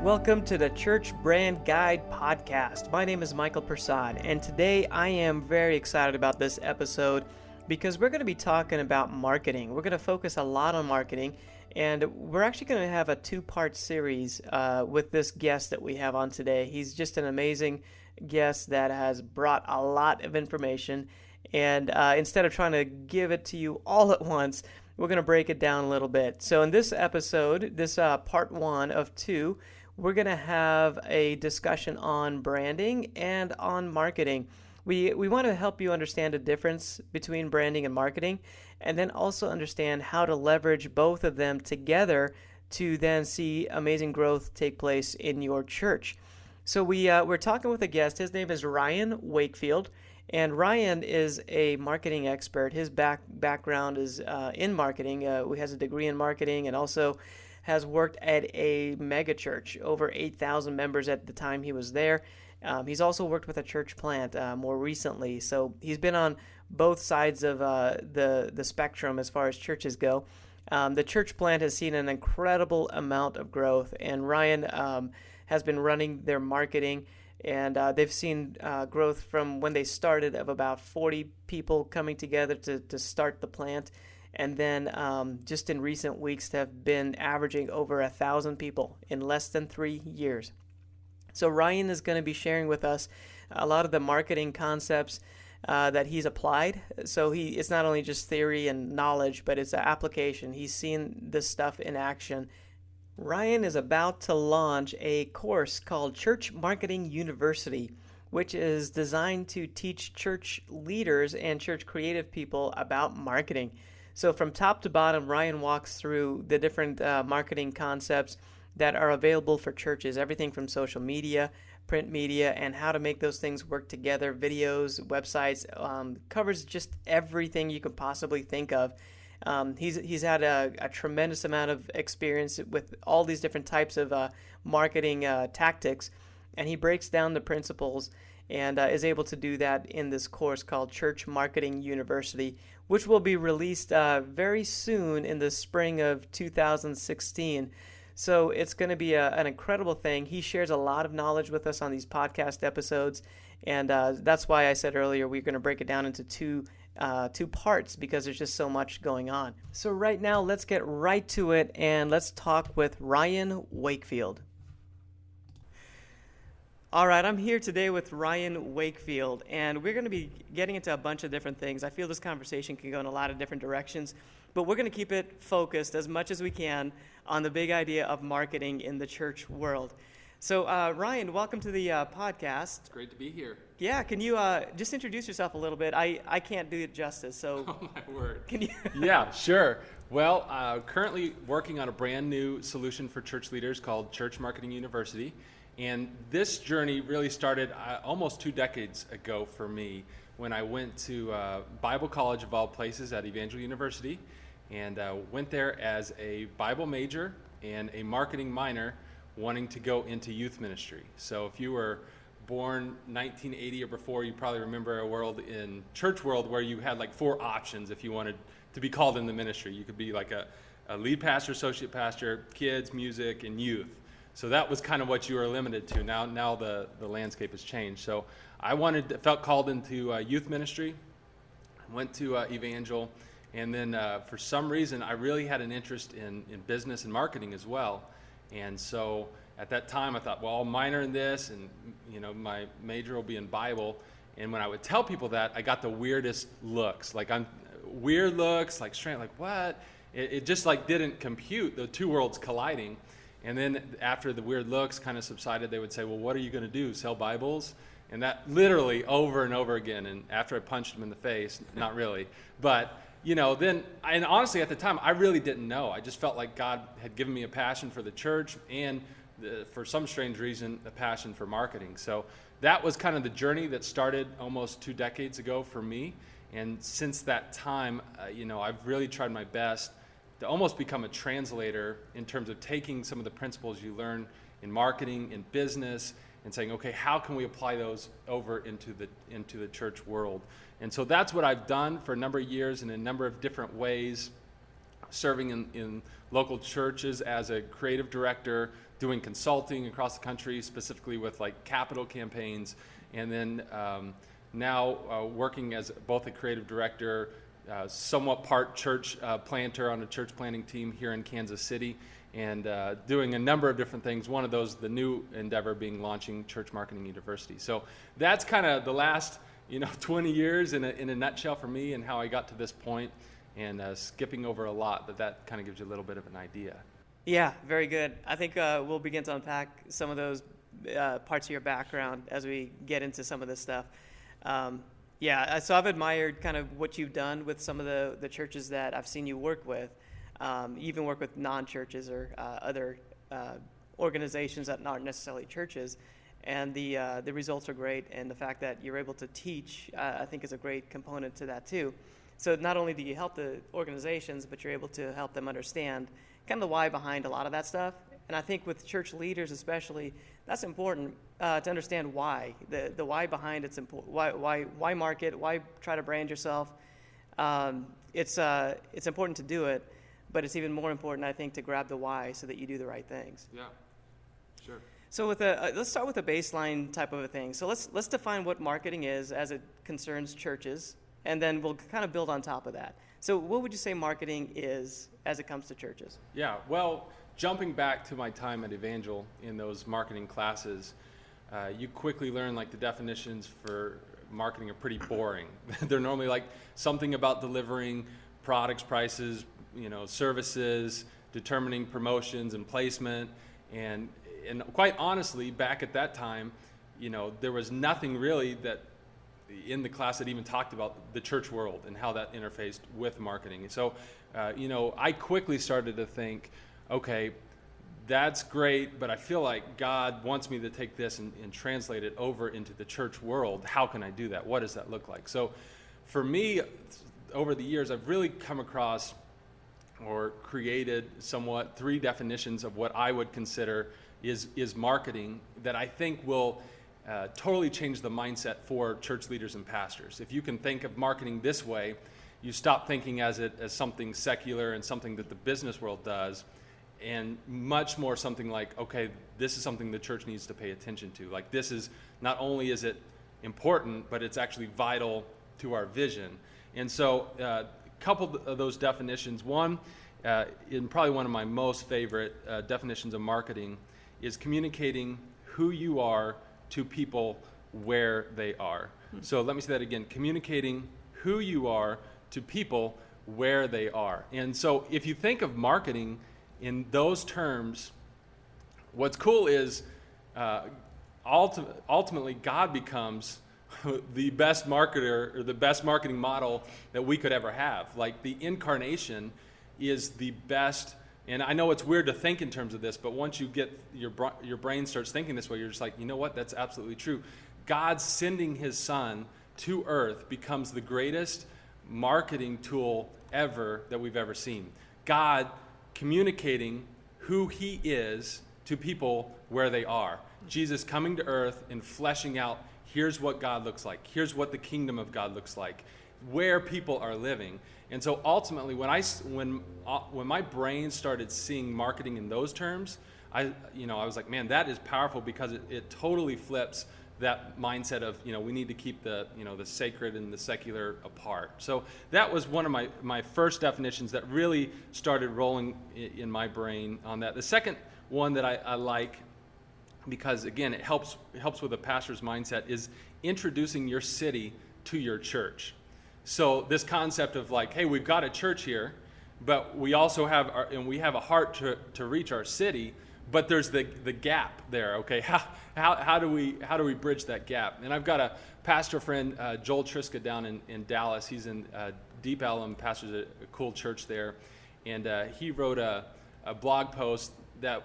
Welcome to the Church Brand Guide podcast. My name is Michael Persad, and today I am very excited about this episode because we're going to be talking about marketing. We're going to focus a lot on marketing, and we're actually going to have a two-part series with this guest that we have on today. He's just an amazing guest that has brought a lot of information, and instead of trying to give it to you all at once, we're going to break it down a little bit. So in this episode, this part one of two, we're going to have a discussion on branding and on marketing. We want to help you understand the difference between branding and marketing, and then also understand how to leverage both of them together to then see amazing growth take place in your church. So we're talking with a guest. His name is Ryan Wakefield, and Ryan is a marketing expert. His background is in marketing. He has a degree in marketing and also has worked at a mega church, over 8,000 members at the time he was there. He's also worked with a church plant more recently. So he's been on both sides of the spectrum as far as churches go. The church plant has seen an incredible amount of growth, and Ryan has been running their marketing, and they've seen growth from when they started of about 40 people coming together to start the plant. And then just in recent weeks have been averaging over 1,000 people in less than 3 years. So Ryan is going to be sharing with us a lot of the marketing concepts that he's applied. So it's not only just theory and knowledge, but it's an application. He's seen this stuff in action. Ryan is about to launch a course called Church Marketing University, which is designed to teach church leaders and church creative people about marketing. So from top to bottom, Ryan walks through the different marketing concepts that are available for churches, everything from social media, print media, and how to make those things work together, videos, websites, covers just everything you could possibly think of. He's had a tremendous amount of experience with all these different types of marketing tactics, and he breaks down the principles and is able to do that in this course called Church Marketing University, which will be released very soon in the spring of 2016. So it's going to be an incredible thing. He shares a lot of knowledge with us on these podcast episodes, and that's why I said earlier we're going to break it down into two parts because there's just so much going on. So right now, let's get right to it, and let's talk with Ryan Wakefield. All right, I'm here today with Ryan Wakefield, and we're going to be getting into a bunch of different things. I feel this conversation can go in a lot of different directions, but we're going to keep it focused as much as we can on the big idea of marketing in the church world. So, Ryan, welcome to the podcast. It's great to be here. Yeah, can you just introduce yourself a little bit? I can't do it justice, so... Oh, my word. Can you... Yeah, sure. Well, currently working on a brand new solution for church leaders called Church Marketing University. And this journey really started almost 2 decades ago for me when I went to Bible college of all places at Evangel University, and went there as a Bible major and a marketing minor wanting to go into youth ministry. So if you were born 1980 or before, you probably remember a world in church world where you had like 4 options if you wanted to be called in the ministry. You could be like a lead pastor, associate pastor, kids, music, and youth. So that was kind of what you were limited to. Now the landscape has changed. So I felt called into youth ministry, went to Evangel, and then for some reason I really had an interest in business and marketing as well. And so at that time I thought, well, I'll minor in this, and my major will be in Bible. And when I would tell people that, I got the weirdest looks, like strange, like what? It just like didn't compute, the two worlds colliding. And then after the weird looks kind of subsided, they would say, well, what are you going to do, sell Bibles? And that literally over and over again. And after I punched them in the face, not really. But, then, and honestly, at the time, I really didn't know. I just felt like God had given me a passion for the church and, for some strange reason, a passion for marketing. So that was kind of the journey that started almost 2 decades ago for me. And since that time, I've really tried my best to almost become a translator in terms of taking some of the principles you learn in marketing, in business, and saying, okay, how can we apply those over into the church world? And so that's what I've done for a number of years in a number of different ways. serving in local churches as a creative director, doing consulting across the country, specifically with like capital campaigns, and then now working as both a creative director, somewhat part church planter on a church planting team here in Kansas City, and doing a number of different things. One of those, the new endeavor being launching Church Marketing University. So that's kind of the last 20 years in a nutshell for me, and how I got to this point, and skipping over a lot, but that kind of gives you a little bit of an idea. Yeah, very good. I think we'll begin to unpack some of those parts of your background as we get into some of this stuff. So I've admired kind of what you've done with some of the churches that I've seen you work with. You even work with non-churches or other organizations that aren't necessarily churches, and the results are great. And the fact that you're able to teach, I think, is a great component to that too. So not only do you help the organizations, but you're able to help them understand kind of the why behind a lot of that stuff. And I think with church leaders especially, that's important to understand why. The why behind it's important. Why market? Why try to brand yourself? It's important to do it, but it's even more important, I think, to grab the why so that you do the right things. Yeah, sure. So let's start with a baseline type of a thing. So let's define what marketing is as it concerns churches, and then we'll kind of build on top of that. So what would you say marketing is as it comes to churches? Yeah, well, jumping back to my time at Evangel in those marketing classes, you quickly learn like the definitions for marketing are pretty boring. They're normally like something about delivering products, prices, services, determining promotions and placement, and quite honestly, back at that time, there was nothing really that in the class that even talked about the church world and how that interfaced with marketing. And so, I quickly started to think, okay, that's great, but I feel like God wants me to take this and translate it over into the church world. How can I do that? What does that look like? So for me, over the years, I've really come across or created somewhat 3 definitions of what I would consider is marketing that I think will totally change the mindset for church leaders and pastors. If you can think of marketing this way, you stop thinking as something secular and something that the business world does, and much more something like, okay, this is something the church needs to pay attention to. Like, this is, not only is it important, but it's actually vital to our vision. And so a couple of those definitions, one, and probably one of my most favorite definitions of marketing, is communicating who you are to people where they are. So let me say that again, communicating who you are to people where they are. And so if you think of marketing in those terms, what's cool is ultimately God becomes the best marketer or the best marketing model that we could ever have. Like, the incarnation is the best. And I know it's weird to think in terms of this, but once you get your brain starts thinking this way, you're just like, you know what? That's absolutely true. God sending his son to earth becomes the greatest marketing tool ever that we've ever seen. God communicating who he is to people where they are. Jesus coming to earth and fleshing out, here's what God looks like. Here's what the kingdom of God looks like, where people are living. And so ultimately, when my brain started seeing marketing in those terms, I was like, man, that is powerful, because it totally flips that mindset of, we need to keep the sacred and the secular apart. So that was one of my first definitions that really started rolling in my brain on that. The second one that I like, because again, it helps with a pastor's mindset, is introducing your city to your church. So this concept of like, hey, we've got a church here, but we also have a heart to reach our city, but there's the gap there. Okay, how do we bridge that gap? And I've got a pastor friend, Joel Triska, down in Dallas. He's in Deep Ellum, pastors a cool church there, and he wrote a blog post that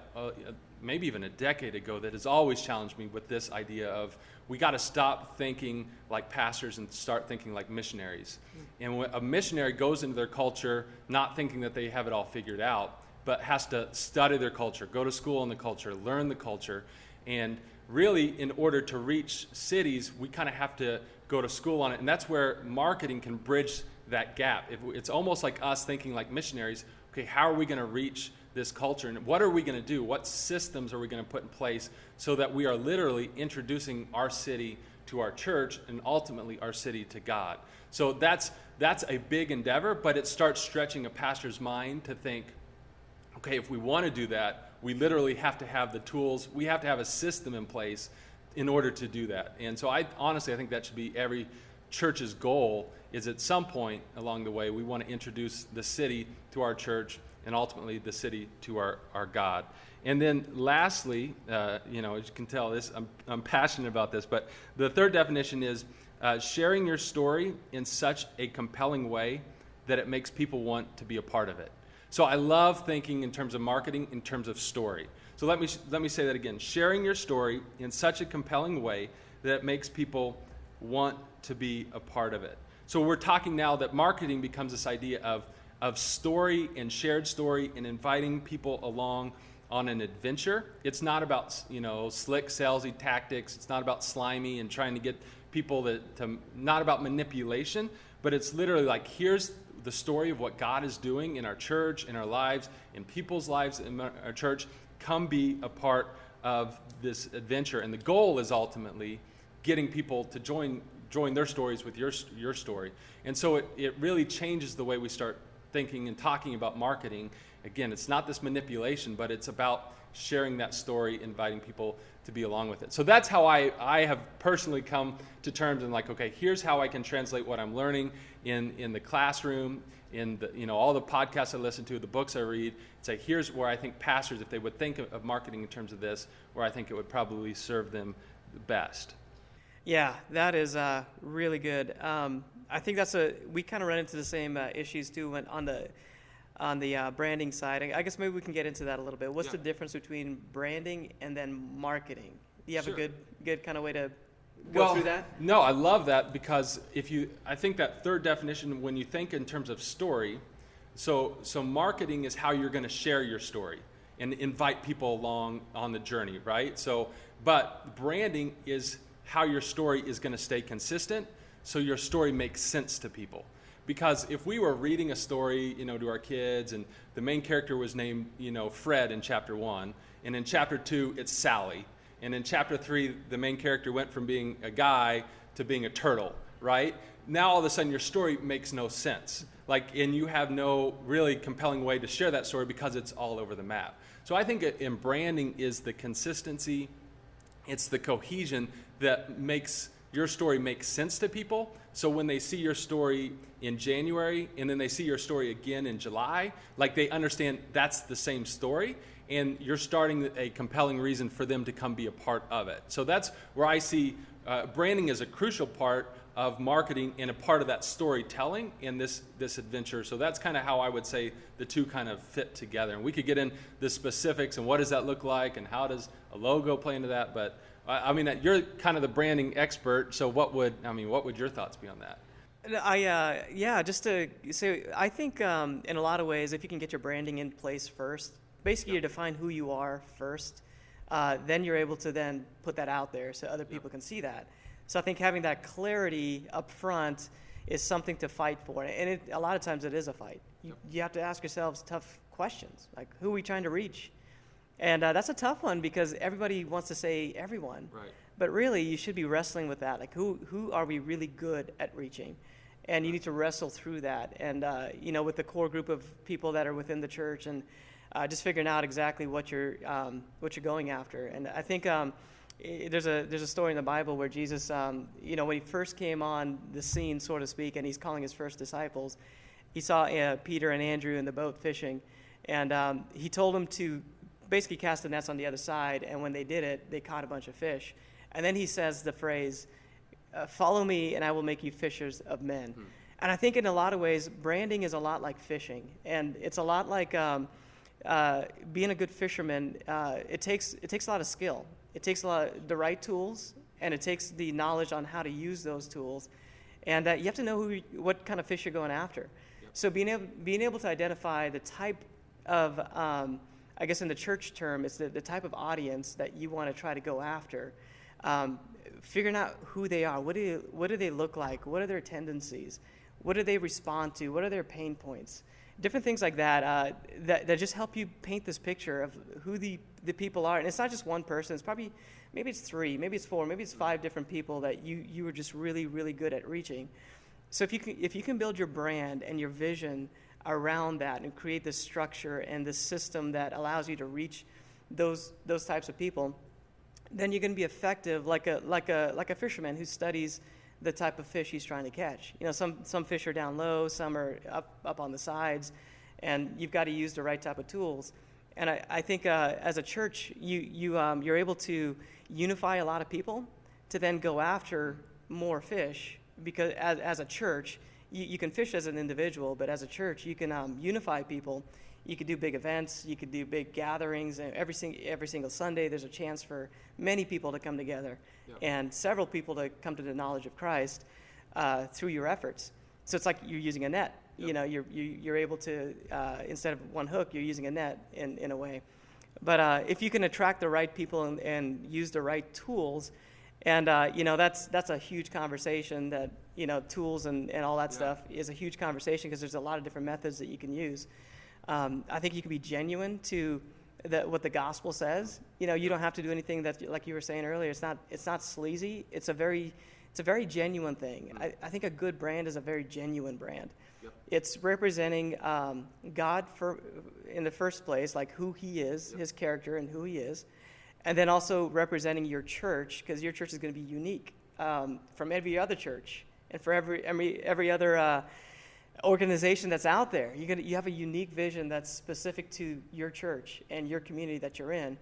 maybe even a decade ago that has always challenged me with this idea of, we got to stop thinking like pastors and start thinking like missionaries. And when a missionary goes into their culture not thinking that they have it all figured out, but has to study their culture, go to school in the culture, learn the culture. And really, in order to reach cities, we kind of have to go to school on it. And that's where marketing can bridge that gap. It's almost like us thinking like missionaries. okay, how are we going to reach this culture, and what are we going to do? What systems are we going to put in place so that we are literally introducing our city to our church and ultimately our city to God? So that's a big endeavor, but it starts stretching a pastor's mind to think, okay, if we want to do that, we literally have to have the tools, we have to have a system in place in order to do that. And so I think that should be every church's goal, is at some point along the way we want to introduce the city to our church and ultimately the city to our God. And then lastly, as you can tell, I'm passionate about this, but the third definition is sharing your story in such a compelling way that it makes people want to be a part of it. So I love thinking in terms of marketing, in terms of story. So let me say that again. Sharing your story in such a compelling way that it makes people want to be a part of it. So we're talking now that marketing becomes this idea of story and shared story and inviting people along on an adventure. It's not about slick salesy tactics. It's not about slimy and trying to get people to not about manipulation, but it's literally like, here's the story of what God is doing in our church, in our lives, in people's lives in our church. Come be a part of this adventure. And the goal is ultimately getting people to join their stories with your story. And so it really changes the way we start thinking and talking about marketing. Again, it's not this manipulation, but it's about sharing that story, inviting people to be along with it. So that's how I have personally come to terms and like, okay, here's how I can translate what I'm learning in the classroom, in the, all the podcasts I listen to, the books I read. Say, here's where I think pastors, if they would think of marketing in terms of this, where I think it would probably serve them the best. Yeah, that is really good. I think we kind of run into the same issues too when on the branding side. I guess maybe we can get into that a little bit. What's the difference between branding and then marketing? Do you have a good kind of way to go through that? No, I love that, because I think that third definition, when you think in terms of story, so marketing is how you're going to share your story and invite people along on the journey, right? So, but branding is how your story is going to stay consistent, so your story makes sense to people. Because if we were reading a story, to our kids, and the main character was named, Fred in chapter 1, and in chapter 2 it's Sally, and in chapter 3 the main character went from being a guy to being a turtle, right? Now all of a sudden your story makes no sense. And you have no really compelling way to share that story because it's all over the map. So I think in branding is the consistency, it's the cohesion that makes your story make sense to people. So when they see your story in January and then they see your story again in July, they understand that's the same story, and you're starting a compelling reason for them to come be a part of it. So that's where I see branding as a crucial part of marketing and a part of that storytelling in this adventure. So that's kind of how I would say the two kind of fit together. And we could get in the specifics and what does that look like and how does a logo play into that, but you're kind of the branding expert, so what would your thoughts be on that? Just to say, I think in a lot of ways, if you can get your branding in place first, basically you define who you are first, then you're able to then put that out there so other people can see that. So I think having that clarity up front is something to fight for, and a lot of times it is a fight. You have to ask yourselves tough questions, like who are we trying to reach? And that's a tough one because everybody wants to say everyone. Right. But really, you should be wrestling with that. Like, who are we really good at reaching? And you need to wrestle through that. And, with the core group of people that are within the church and just figuring out exactly what you're going after. And I think there's a story in the Bible where Jesus, when he first came on the scene, so to speak, and he's calling his first disciples, he saw Peter and Andrew in the boat fishing. And he told them to basically cast the nets on the other side, and when they did it, they caught a bunch of fish. And then he says the phrase, follow me and I will make you fishers of men. And I think in a lot of ways, branding is a lot like fishing. And it's a lot like being a good fisherman. It takes a lot of skill. It takes the right tools, and it takes the knowledge on how to use those tools. And you have to know what kind of fish you're going after. Yep. So being able to identify the type of I guess in the church term, it's the type of audience that you want to try to go after. Figuring out who they are. What do they look like? What are their tendencies? What do they respond to? What are their pain points? different things like that, that just help you paint this picture of who the people are. And it's not just one person. It's probably, maybe it's 3, maybe it's 4, maybe it's 5 different people that you are just really, really good at reaching. So if you can build your brand and your vision around that and create this structure and this system that allows you to reach those types of people, then you're going to be effective like a fisherman who studies the type of fish he's trying to catch. Some fish are down low, some are up on the sides, and you've got to use the right type of tools. And I think as a church, you're able to unify a lot of people to then go after more fish, because as a church, you can fish as an individual, but as a church, you can unify people. You could do big events, you could do big gatherings, and every single Sunday there's a chance for many people to come together, and several people to come to the knowledge of Christ through your efforts. So it's like you're using a net. You're able to, instead of one hook, you're using a net in a way. But if you can attract the right people and use the right tools, and that's a huge conversation. That tools and all that stuff is a huge conversation, because there's a lot of different methods that you can use. I think you can be genuine to what the gospel says. You don't have to do anything that, like you were saying earlier, it's not sleazy. It's a very genuine thing. I think a good brand is a very genuine brand. Yep. It's representing God in the first place, like who He is, His character and who He is, and then also representing your church, because your church is going to be unique from every other church and for every other organization that's out there. You have a unique vision that's specific to your church and your community that you're in.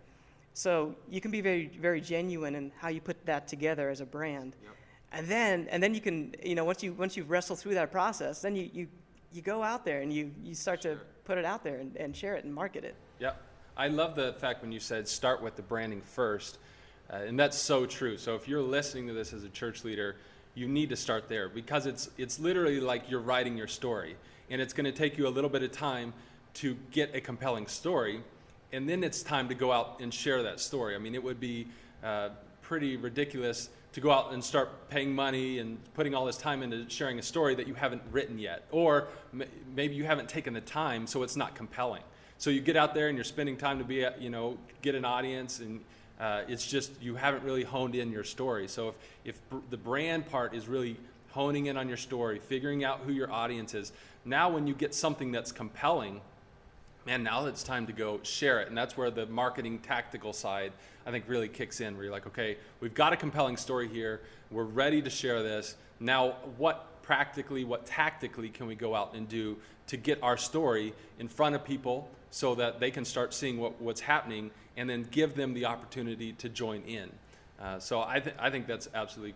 So you can be very, very genuine in how you put that together as a brand. Yep. And then you can, once you've wrestled through that process, then you go out there and you start to put it out there and share it and market it. Yep. I love the fact when you said start with the branding first, and that's so true. So if you're listening to this as a church leader, you need to start there, because it's literally like you're writing your story, and it's going to take you a little bit of time to get a compelling story, and then it's time to go out and share that story. I mean, it would be pretty ridiculous to go out and start paying money and putting all this time into sharing a story that you haven't written yet, or maybe you haven't taken the time, so it's not compelling. So you get out there and you're spending time to be, get an audience, and it's just you haven't really honed in your story. So if the brand part is really honing in on your story, figuring out who your audience is, now when you get something that's compelling, man, now it's time to go share it. And that's where the marketing tactical side, I think, really kicks in, where you're like, okay, we've got a compelling story here. We're ready to share this. Now, what tactically can we go out and do to get our story in front of people so that they can start seeing what's happening, and then give them the opportunity to join in. So I think that's absolutely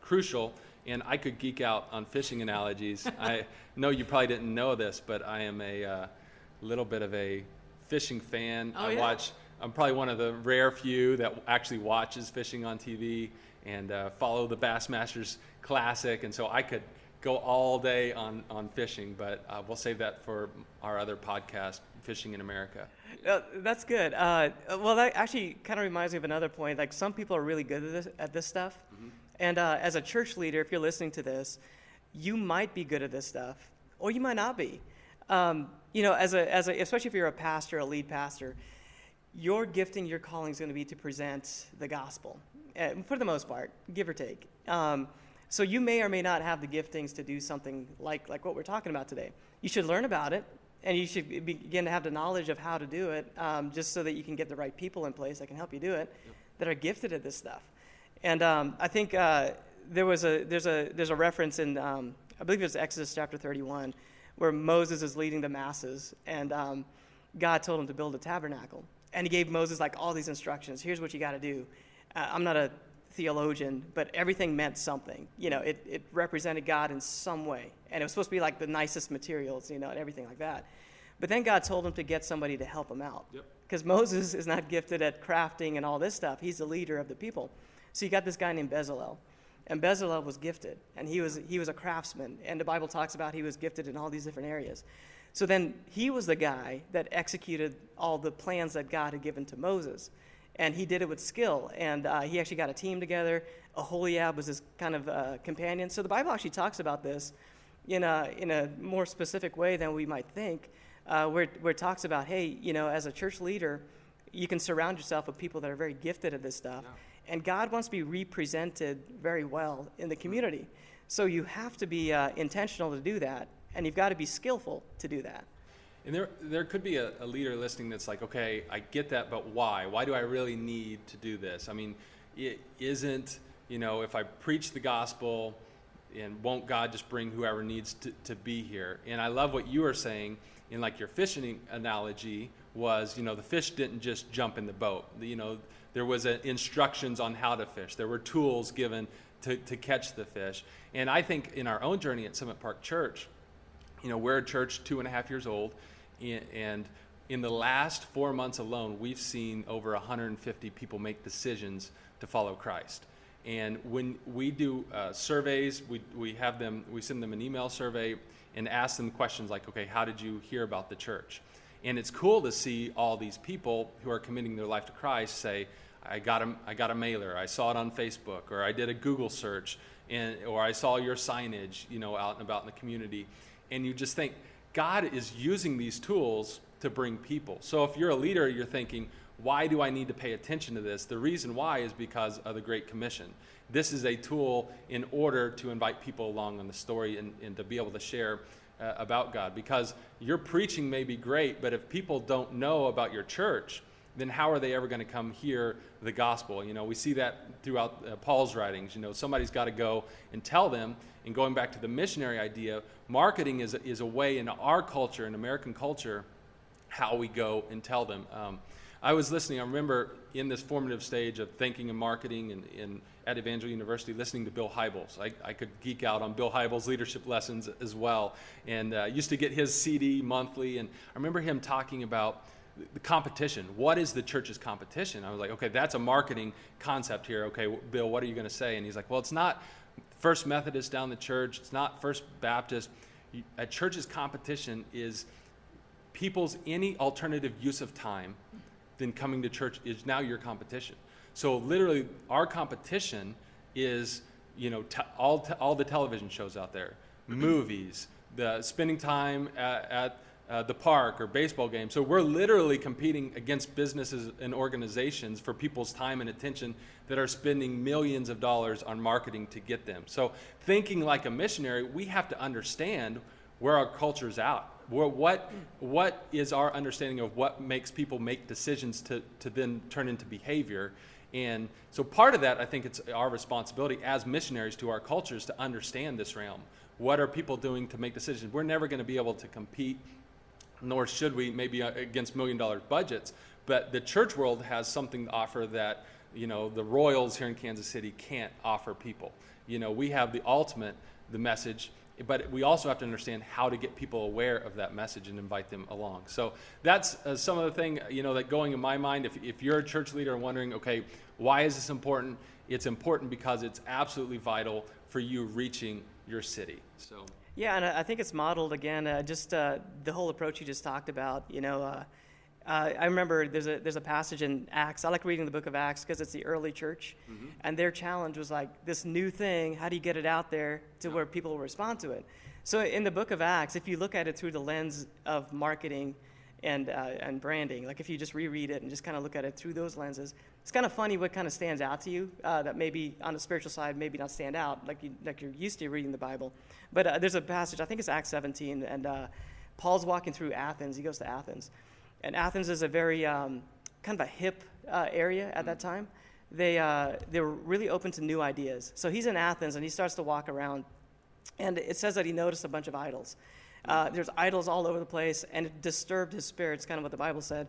crucial. And I could geek out on fishing analogies. I know you probably didn't know this, but I am a little bit of a fishing fan. I'm probably one of the rare few that actually watches fishing on TV and follow the Bassmasters Classic. And so I could go all day on fishing, but we'll save that for our other podcast, Fishing in America. That's good. Well, that actually kind of reminds me of another point. Like, some people are really good at this stuff. Mm-hmm. And as a church leader, if you're listening to this, you might be good at this stuff, or you might not be. Especially if you're a pastor, a lead pastor, your gifting, your calling is going to be to present the gospel, for the most part, give or take. So you may or may not have the giftings to do something like what we're talking about today. You should learn about it, and you should begin to have the knowledge of how to do it, just so that you can get the right people in place that can help you do it, that are gifted at this stuff. And I think there's a reference in I believe it was Exodus chapter 31, where Moses is leading the masses, and God told him to build a tabernacle, and He gave Moses like all these instructions. Here's what you got to do. I'm not a theologian, but everything meant something. It represented God in some way, and it was supposed to be like the nicest materials, and everything like that. But then God told him to get somebody to help him out, because Moses is not gifted at crafting and all this stuff. He's the leader of the people. So you got this guy named Bezalel, and Bezalel was gifted, and he was a craftsman, and the Bible talks about he was gifted in all these different areas. So then he was the guy that executed all the plans that God had given to Moses. And he did it with skill, and he actually got a team together. Aholiab was his kind of companion. So the Bible actually talks about this, in a more specific way than we might think, where it talks about, hey, as a church leader, you can surround yourself with people that are very gifted at this stuff. Yeah. And God wants to be represented very well in the community. So you have to be intentional to do that, and you've got to be skillful to do that. And there could be a leader listening that's like, okay, I get that, but why? Why do I really need to do this? I mean, it isn't, if I preach the gospel, and won't God just bring whoever needs to be here? And I love what you were saying in like your fishing analogy was, the fish didn't just jump in the boat. There was instructions on how to fish. There were tools given to catch the fish. And I think in our own journey at Summit Park Church, we're a church 2.5 years old, and in the last 4 months alone, we've seen over 150 people make decisions to follow Christ. And when we do surveys, we send them an email survey and ask them questions like, okay, how did you hear about the church? And it's cool to see all these people who are committing their life to Christ say, I got a mailer, I saw it on Facebook, or I did a Google search, or I saw your signage, out and about in the community. And you just think, God is using these tools to bring people. So if you're a leader, you're thinking, why do I need to pay attention to this? The reason why is because of the Great Commission. This is a tool in order to invite people along on the story and to be able to share about God. Because your preaching may be great, but if people don't know about your church, then how are they ever going to come hear the gospel? We see that throughout Paul's writings. Somebody's got to go and tell them. And going back to the missionary idea, marketing is a way in our culture, in American culture, how we go and tell them. I was listening, I remember in this formative stage of thinking and marketing and at Evangel University, listening to Bill Hybels. I could geek out on Bill Hybels' leadership lessons as well, and used to get his CD monthly, and I remember him talking about the competition. What is the church's competition? I was like, okay, that's a marketing concept here. Okay, Bill, what are you going to say? And he's like, well, it's not First Methodist down the church. It's not First Baptist. A church's competition is people's any alternative use of time than coming to church is now your competition. So literally, our competition is, all the television shows out there, movies, the spending time at the park or baseball game. So we're literally competing against businesses and organizations for people's time and attention that are spending millions of dollars on marketing to get them. So thinking like a missionary, we have to understand where our culture's out. What is our understanding of what makes people make decisions to then turn into behavior? And so part of that, I think it's our responsibility as missionaries to our cultures to understand this realm. What are people doing to make decisions? We're never going to be able to compete, nor should we, maybe against $1 million budgets. But the church world has something to offer that, the Royals here in Kansas City can't offer people. We have the ultimate, the message, but we also have to understand how to get people aware of that message and invite them along. So that's some of the thing, that going in my mind, if you're a church leader and wondering, okay, why is this important? It's important because it's absolutely vital for you reaching your city. So. Yeah, and I think it's modeled, again, just the whole approach you just talked about. I remember there's a passage in Acts. I like reading the book of Acts because it's the early church, and their challenge was like this new thing. How do you get it out there to where people will respond to it? So in the book of Acts, if you look at it through the lens of marketing and branding, like if you just reread it and just kind of look at it through those lenses, it's kind of funny what kind of stands out to you that maybe on the spiritual side maybe not stand out like you're used to reading the Bible. But there's a passage, I think it's Acts 17, and Paul's walking through Athens. He goes to Athens. And Athens is a very kind of a hip area at that time. They were really open to new ideas. So he's in Athens, and he starts to walk around. And it says that he noticed a bunch of idols. There's idols all over the place, and it disturbed his spirit. It's kind of what the Bible said.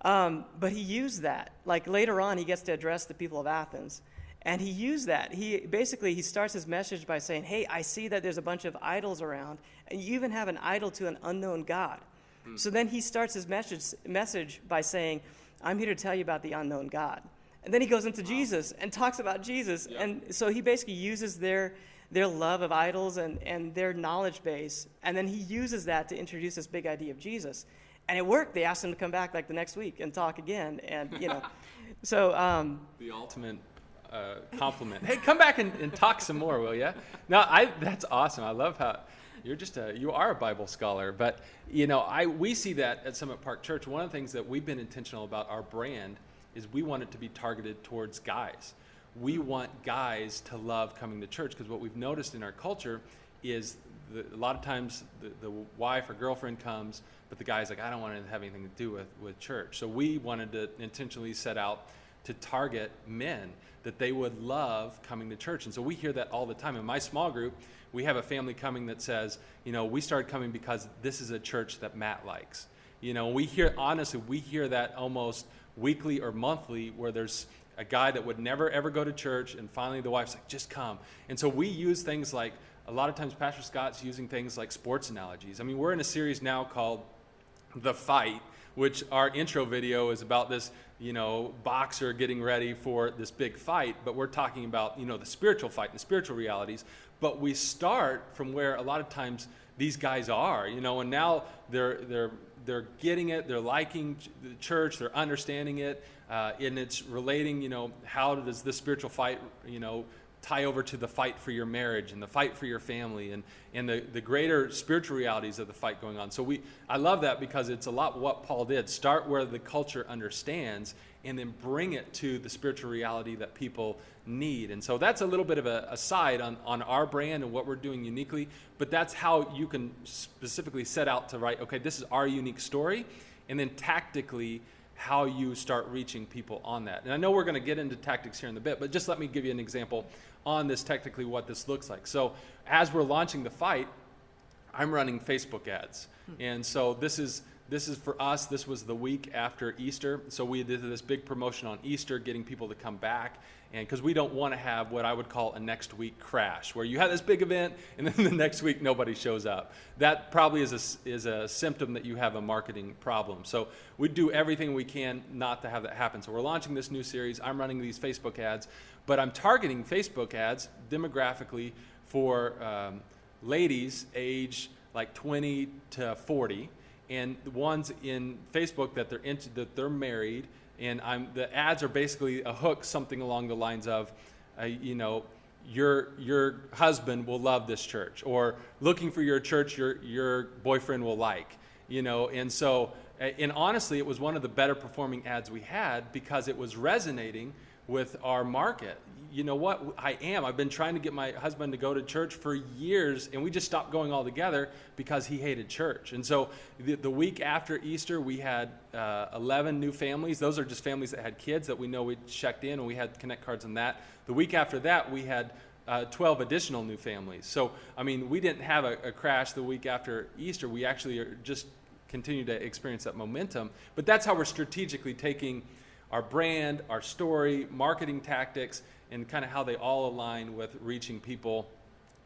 But he used that. Like later on, he gets to address the people of Athens. And he used that. He starts his message by saying, hey, I see that there's a bunch of idols around, and you even have an idol to an unknown God. So then he starts his message by saying, I'm here to tell you about the unknown God. And then he goes into Jesus and talks about Jesus. Yep. And so he basically uses their love of idols and their knowledge base, and then he uses that to introduce this big idea of Jesus. And it worked. They asked him to come back like the next week and talk again. And, so. The ultimate compliment. Hey, come back and talk some more, will you? No, that's awesome. I love You are a Bible scholar. But, we see that at Summit Park Church. One of the things that we've been intentional about our brand is we want it to be targeted towards guys. We want guys to love coming to church, because what we've noticed in our culture is a lot of times the wife or girlfriend comes, but the guy's like, I don't want to have anything to do with church. So we wanted to intentionally set out to target men, that they would love coming to church. And so we hear that all the time. In my small group, we have a family coming that says, we started coming because this is a church that Matt likes. We hear that almost weekly or monthly, where there's a guy that would never ever go to church, and finally the wife's like, just come. And so we use things like, a lot of times Pastor Scott's using things like sports analogies. I mean, we're in a series now called The Fight, which our intro video is about this, boxer getting ready for this big fight, but we're talking about, the spiritual fight and the spiritual realities. But we start from where a lot of times these guys are, and now they're getting it, they're liking the church, they're understanding it, and it's relating, how does this spiritual fight, tie over to the fight for your marriage and the fight for your family and the greater spiritual realities of the fight going on. So I love that, because it's a lot what Paul did. Start where the culture understands, and then bring it to the spiritual reality that people need. And so that's a little bit of a side on our brand and what we're doing uniquely, but that's how you can specifically set out to write, okay, this is our unique story, and then tactically how you start reaching people on that. And I know we're going to get into tactics here in a bit, but just let me give you an example on this, technically what this looks like. So as we're launching the fight, I'm running Facebook ads. And so this is for us, this was the week after Easter. So we did this big promotion on Easter, getting people to come back. And because we don't want to have what I would call a next week crash, where you have this big event and then the next week nobody shows up. That probably is a symptom that you have a marketing problem. So we do everything we can not to have that happen. So we're launching this new series. I'm running these Facebook ads, but I'm targeting Facebook ads demographically for ladies age like 20 to 40, and the ones in Facebook that they're married. And the ads are basically a hook, something along the lines of, your husband will love this church, or looking for your church your boyfriend will like, And so, and honestly, it was one of the better performing ads we had, because it was resonating with our market. You know what? I've been trying to get my husband to go to church for years, and we just stopped going altogether because he hated church. And so the week after Easter, we had 11 new families. Those are just families that had kids that we know we checked in, and we had connect cards on that. The week after that, we had 12 additional new families. So, I mean, we didn't have a crash the week after Easter. We actually are just continue to experience that momentum. But that's how we're strategically taking our brand, our story, marketing tactics, and kind of how they all align with reaching people.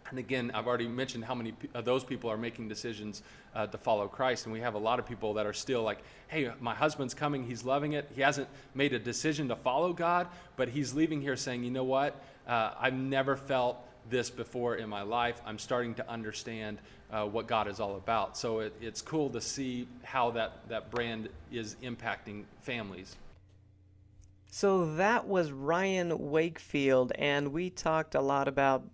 And again, I've already mentioned how many of those people are making decisions to follow Christ. And we have a lot of people that are still like, hey, my husband's coming, he's loving it. He hasn't made a decision to follow God, but he's leaving here saying, you know what? I've never felt this before in my life. I'm starting to understand what God is all about. So it's cool to see how that brand is impacting families. So that was Ryan Wakefield, and we talked a lot about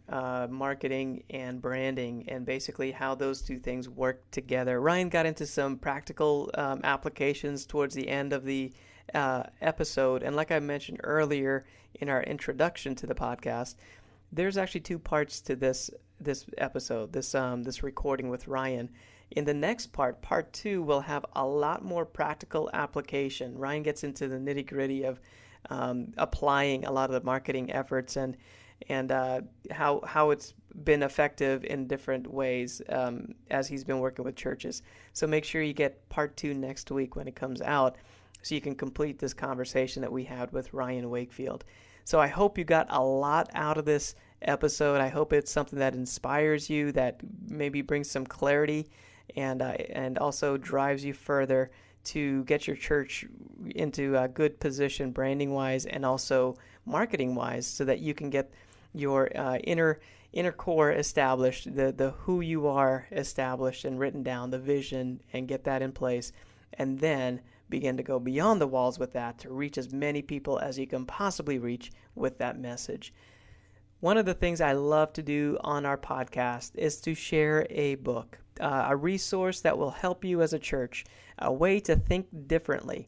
marketing and branding and basically how those two things work together. Ryan got into some practical applications towards the end of the episode, and like I mentioned earlier in our introduction to the podcast, there's actually two parts to this episode, this recording with Ryan. In the next part 2, we'll have a lot more practical application. Ryan gets into the nitty-gritty of applying a lot of the marketing efforts and how it's been effective in different ways as he's been working with churches. So make sure you get part 2 next week when it comes out, so you can complete this conversation that we had with Ryan Wakefield. So I hope you got a lot out of this episode. I hope it's something that inspires you, that maybe brings some clarity, and also drives you further to get your church into a good position branding-wise and also marketing-wise, so that you can get your inner core established, the who you are established and written down, the vision, and get that in place, and then begin to go beyond the walls with that to reach as many people as you can possibly reach with that message. One of the things I love to do on our podcast is to share a book, a resource that will help you as a church, a way to think differently.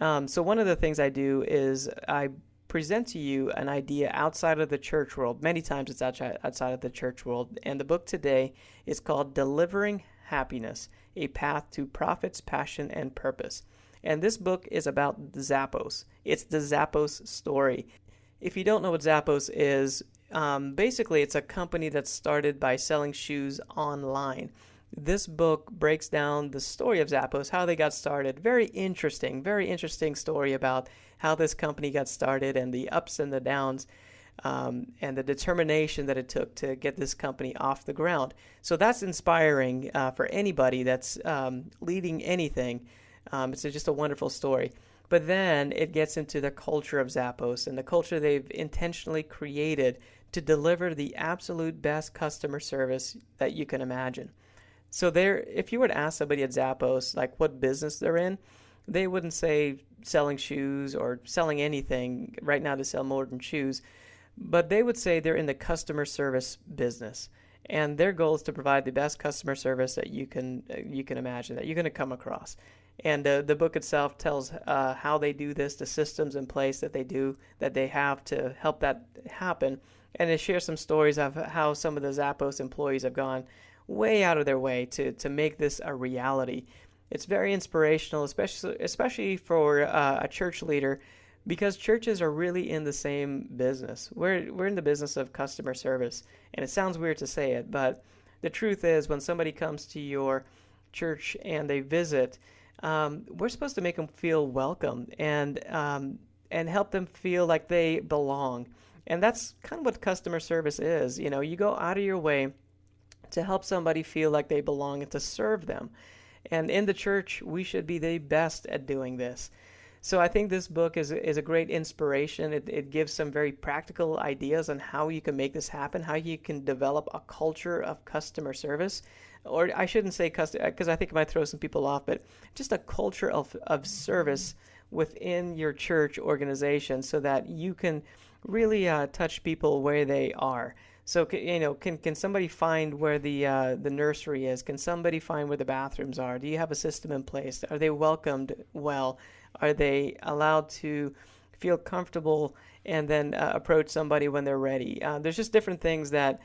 So one of the things I do is I present to you an idea outside of the church world. Many times it's outside of the church world. And the book today is called Delivering Happiness, A Path to Profits, Passion, and Purpose. And this book is about Zappos. It's the Zappos story. If you don't know what Zappos is, basically it's a company that's started by selling shoes online. This book breaks down the story of Zappos, how they got started. Very interesting story about how this company got started and the ups and the downs, and the determination that it took to get this company off the ground. So that's inspiring for anybody that's leading anything. It's just a wonderful story. But then it gets into the culture of Zappos and the culture they've intentionally created to deliver the absolute best customer service that you can imagine. So if you were to ask somebody at Zappos like what business they're in, they wouldn't say selling shoes or selling anything right now to sell more than shoes, but they would say they're in the customer service business. And their goal is to provide the best customer service that you can imagine, that you're going to come across. And the book itself tells how they do this, the systems in place that they have to help that happen. And it shares some stories of how some of the Zappos employees have gone way out of their way to make this a reality. It's very inspirational, especially for a church leader, because churches are really in the same business. We're in the business of customer service, and it sounds weird to say it, but the truth is when somebody comes to your church and they visit, we're supposed to make them feel welcome and help them feel like they belong. And that's kind of what customer service is. You know, you go out of your way to help somebody feel like they belong and to serve them. And in the church, we should be the best at doing this. So I think this book is a great inspiration. It gives some very practical ideas on how you can make this happen, how you can develop a culture of customer service. Or I shouldn't say customer, because I think it might throw some people off, but just a culture of service within your church organization so that you can really touch people where they are. So, can somebody find where the nursery is? Can somebody find where the bathrooms are? Do you have a system in place? Are they welcomed well? Are they allowed to feel comfortable and then approach somebody when they're ready? There's just different things that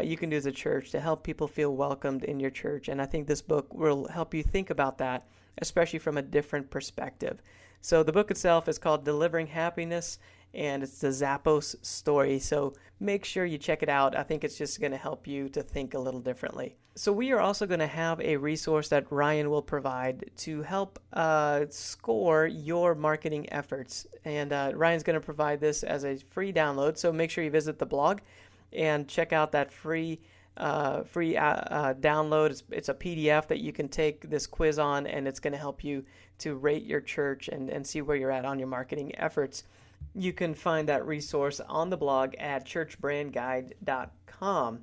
you can do as a church to help people feel welcomed in your church. And I think this book will help you think about that, especially from a different perspective. So the book itself is called Delivering Happiness, and it's the Zappos story. So make sure you check it out. I think it's just going to help you to think a little differently. So we are also going to have a resource that Ryan will provide to help score your marketing efforts. And Ryan's going to provide this as a free download. So make sure you visit the blog and check out that free download. It's a PDF that you can take this quiz on, and it's going to help you to rate your church and see where you're at on your marketing efforts. You can find that resource on the blog at churchbrandguide.com.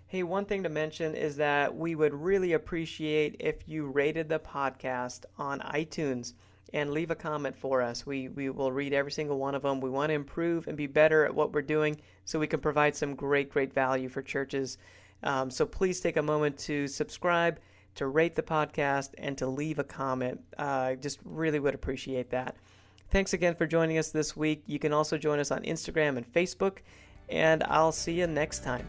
Hey, one thing to mention is that we would really appreciate if you rated the podcast on iTunes and leave a comment for us. We will read every single one of them. We want to improve and be better at what we're doing so we can provide some great value for churches. So please take a moment to subscribe, to rate the podcast, and to leave a comment. Just really would appreciate that. Thanks again for joining us this week. You can also join us on Instagram and Facebook, and I'll see you next time.